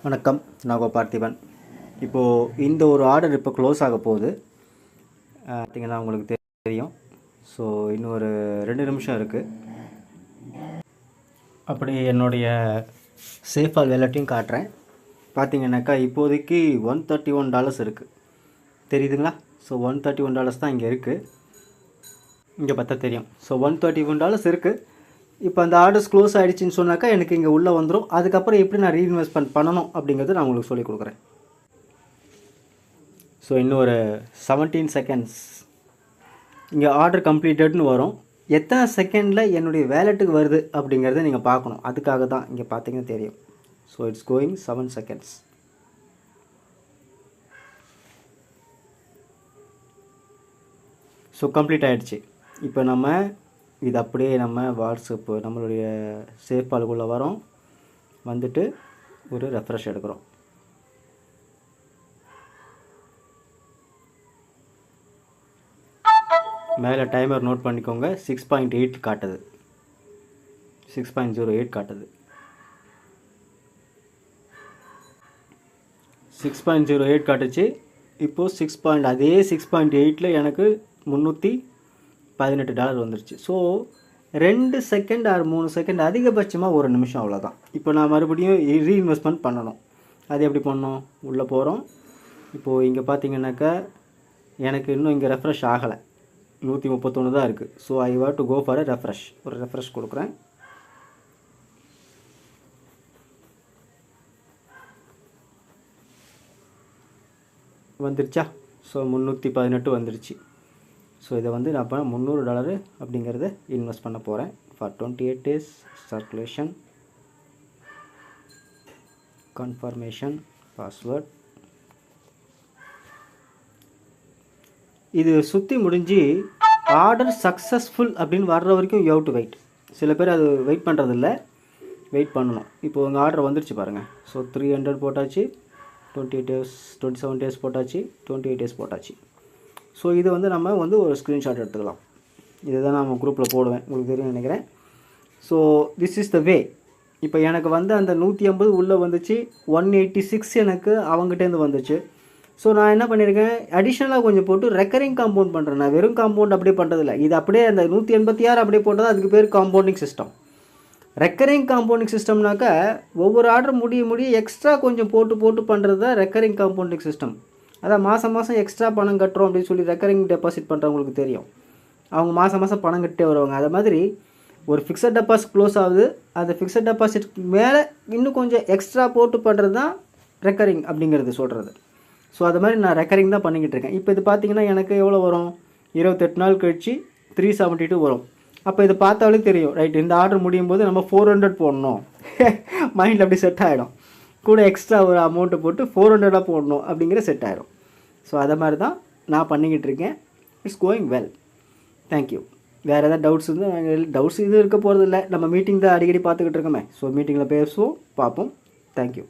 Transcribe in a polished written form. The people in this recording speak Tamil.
வணக்கம், நான் பார்த்திபன். இப்போது இந்த ஒரு ஆர்டர் இப்போ க்ளோஸ் ஆக போகுது. பார்த்திங்கன்னா உங்களுக்கு தெரியும். ஸோ இன்னும் ஒரு 2 நிமிஷம் இருக்குது. அப்படி என்னுடைய சேஃபால் வேலட்டையும் காட்டுறேன். பார்த்திங்கனாக்கா இப்போதைக்கு $131 இருக்குது. தெரியுதுங்களா? ஸோ $131 தான் இங்கே இருக்குது. இங்கே பார்த்தா தெரியும். ஸோ $131 இருக்குது. இப்போ அந்த ஆர்டர்ஸ் க்ளோஸ் ஆகிடுச்சின்னு சொன்னாக்கா எனக்கு இங்கே உள்ளே வந்துடும். அதுக்கப்புறம் எப்படி நான் ரீஇன்வெஸ்ட்மெண்ட் பண்ணணும் அப்படிங்கிறது நான் உங்களுக்கு சொல்லிக் கொடுக்குறேன். ஸோ இன்னும் ஒரு 17 செகண்ட்ஸ். இங்கே ஆர்டர் கம்ப்ளீட்டட்னு வரும். எத்தனை செகண்டில் என்னுடைய வேலெட்டுக்கு வருது அப்படிங்கிறத நீங்கள் பார்க்கணும். அதுக்காக தான் இங்கே பார்த்தீங்கன்னா தெரியும். So it's going 7 seconds. So complete ஆகிடுச்சு. இப்போ நம்ம இது அப்படியே நம்ம வாட்ஸ்அப்பு நம்மளுடைய சேஃபாலுக்குள்ளே வரோம். வந்துட்டு ஒரு ரெஃப்ரெஷ் எடுக்கிறோம். மேலே டைமர் நோட் பண்ணிக்கோங்க. 6.8 காட்டுது. 6.08 காட்டுது. 6.08 காட்டுச்சு. இப்போது அதே 6.8ல் எனக்கு $318 வந்துருச்சு. ஸோ 2 செகண்ட் ஆர் 3 செகண்ட், அதிகபட்சமாக 1 நிமிஷம், அவ்வளோதான். இப்போ நான் மறுபடியும் ரீஇன்வெஸ்ட்மெண்ட் பண்ணணும். அது எப்படி பண்ணணும்? உள்ளே போகிறோம். இப்போது இங்கே பார்த்தீங்கன்னாக்கா எனக்கு இன்னும் இங்கே ரெஃப்ரெஷ் ஆகலை. 131 தான் இருக்குது. So I want to go for a refresh. ஒரு ரெஃப்ரெஷ் கொடுக்குறேன். வந்துருச்சா? ஸோ $318 வந்துருச்சு. ஸோ இதை வந்து நான் இப்போ $300 அப்படிங்கிறத இன்வெஸ்ட் பண்ண போகிறேன். For 28 days circulation, confirmation, password. இது சுற்றி முடிஞ்சு ஆர்டர் சக்ஸஸ்ஃபுல் அப்படின்னு வர்ற வரைக்கும் யூ ஹவ் டு வெயிட். சில பேர் அது வெயிட் பண்ணுறதில்ல, வெயிட் பண்ணணும். இப்போது உங்கள் ஆர்டர் வந்துருச்சு பாருங்கள். ஸோ 300 போட்டாச்சு, 28 days 27 days போட்டாச்சு, 28 days போட்டாச்சு. ஸோ இது வந்து நம்ம வந்து ஒரு ஸ்க்ரீன்ஷாட் எடுத்துக்கலாம். இதை தான் நான் குரூப்பில் போடுவேன், உங்களுக்கு தெரியும் நினைக்கிறேன். ஸோ திஸ் இஸ் த வே. இப்போ எனக்கு வந்து அந்த 180 உள்ளே வந்துச்சு. 186 எனக்கு அவங்ககிட்டேருந்து வந்துச்சு. ஸோ நான் என்ன பண்ணியிருக்கேன், அடிஷ்னலாக கொஞ்சம் போட்டு ரெக்கரிங் காம்பவுண்ட் பண்ணுறேன். நான் வெறும் காம்பவுண்ட் அப்படியே பண்ணுறதில்ல. இது அப்படியே அந்த 186 அப்படியே போட்டது, அதுக்கு பேர் காம்பவுண்டிங் சிஸ்டம். ரெக்கரிங் காம்பவுண்டிங் சிஸ்டம்னாக்கா ஒவ்வொரு ஆர்டர் முடிய எக்ஸ்ட்ரா கொஞ்சம் போட்டு பண்ணுறது தான் ரெக்கரிங் காம்பவுண்டிங் சிஸ்டம். அதான் மாதம் எக்ஸ்ட்ரா பணம் கட்டுறோம் அப்படின்னு சொல்லி ரெக்கரிங் டெபாசிட் பண்ணுறவங்களுக்கு தெரியும். அவங்க மாதம் பணம் கட்டே வருவாங்க. அது மாதிரி ஒரு ஃபிக்ஸட் டெபாசிட் க்ளோஸ் ஆகுது. அந்த ஃபிக்ஸட் டெபாசிட்க்கு மேலே இன்னும் கொஞ்சம் எக்ஸ்ட்ரா போட்டு பண்ணுறது தான் ரெக்கரிங் அப்படிங்கிறது சொல்கிறது. ஸோ அது மாதிரி நான் ரெக்கரிங் தான் பண்ணிக்கிட்டு இருக்கேன். இப்போ இது பார்த்திங்கன்னா எனக்கு எவ்வளோ வரும்? 28 நாள் கழிச்சு 372 வரும். அப்போ இதை பார்த்தாலே தெரியும், ரைட், இந்த ஆர்டர் முடியும் போது நம்ம 400 போடணும். மைண்டில் அப்படி செட் ஆகிடும். கூட எக்ஸ்ட்ரா ஒரு அமௌண்ட்டு போட்டு 400 போடணும் அப்படிங்கிற செட் ஆகிடும். ஸோ அதை மாதிரி தான் நான் பண்ணிக்கிட்டு இருக்கேன். It's going well. தேங்க்யூ. வேறு ஏதாவது டவுட்ஸ் இருந்தால், டவுட்ஸ் இது இருக்க போகிறது இல்லை. நம்ம மீட்டிங் தான் அடிக்கடி பார்த்துக்கிட்டு இருக்கோமே. ஸோ மீட்டிங்கில் பேசுவோம், பார்ப்போம். தேங்க்யூ.